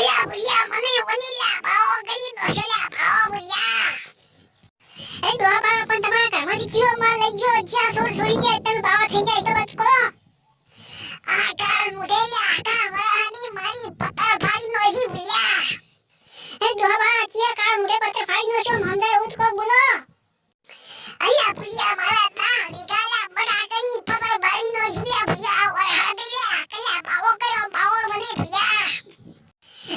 અલ્યા ભુલિયા મને વનીલા ભાવ કરી દોશલા ભાવ ભુલિયા એ ડોબા પણ તમારા ઘરમાંથી જીવ માર લઈ ગયો જ્યાં છોડી જાય તમે બાવા થઈ જાય તો બચકો આ કાળ મુઢેલા આકા વરાની મારી પતા ફાડી નોશી ભુલિયા એ ડોબા ચિયા કાળ મુઢે પતા ફાડી નોશો મમદાર ઉઠકો બોલો અલ્યા ભુલિયા મારા ના વિગાલા બડાકની પતા ફાડી નોશી ભુલિયા વરહા દેલા કલ્યા બાવો કર્યો બાવો મને ભુલિયા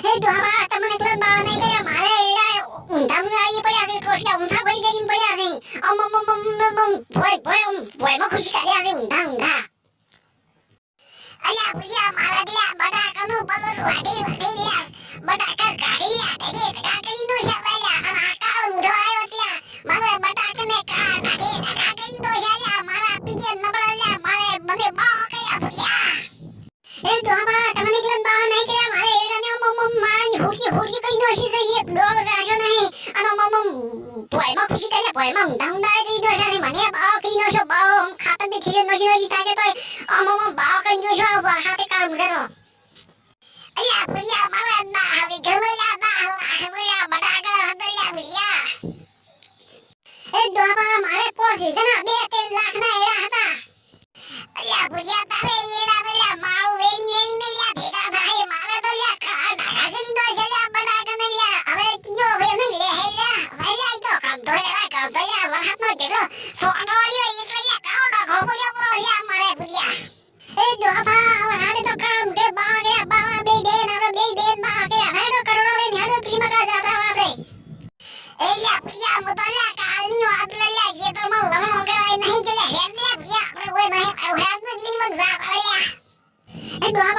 એ ડોબા તમને એકલા બાવા નહીં કર્યા મારે એડા ઊંધા મુરાઈ પડ્યા છે ટોટિયા ઊંધા ભરી કરીને પડ્યા છે ભોય માં ખુશી કર્યા છે ઊંધા અલ્યા ભુલિયા મારા દિલા બડાકાનું બલર વાડી લ્યા બડાકા કાઢી લ્યા ટકા કરી દો શાવાયા અને આકાળ ઊંધો આવ્યો ત્યાં મારે બડાકાને કા નાખી ટકા કરી દો શાયા મારા પીજે નબળા લ્યા મારે મને બાહ કર્યા ભુલિયા એ ડોબા તમને એકલા બાવા નહીં કર્યા મારે એડાને મારાની હોટી કરી દોશી છે એક ડોળ રાશો નહીં અને ભોયમાં ખુશી કર્યા ભોયમાં ઊંધા કરી દોશા ને મને બાવ કરી દોશો બાવ ખાતર દે ખીલે નોશી તાકે તો બાવ કરી દોશો હાથે કાળ મુડેનો અલ્યા ભુલિયા મારા ના હવે ગમલા ના હમલા બડાકા હદલ્યા ભુલિયા એ ડોબા મારે પોસી દના 2-3 લાખ ના એડા હતા અલ્યા ભુલિયા તારે એડા ભલ્યા માવ વેણી ને લ્યા ભેગા થાય મારે તો લ્યા કા ડાકા કરી દો છેલ્યા બડાકા ને લ્યા હવે કીયો હવે નહીં લે હેલ્યા ભાઈ તો કામ તો લ્યા વરહાત નો જેટલો સોનો વાળ્યો એટલે લ્યા કાવડો ખોબલ્યો પૂરો લ્યા મારે ભુલિયા એ ડોબા વરહાડે તો કામ દે બા ગયા બાવા બે દે ના બે દે બા ગયા હેડો કરોડો લે હેડો પ્રીમા કા જાતા આપણે એ લ્યા ભુલિયા મુતો લ્યા કાલની વાત લે લ્યા જે તો માં લમણો કહેવાય નહીં કે હેડ લ્યા ભુલિયા આપણે કોઈ નહીં હેડ નો દિલ માં જા લ્યા એ ડોબા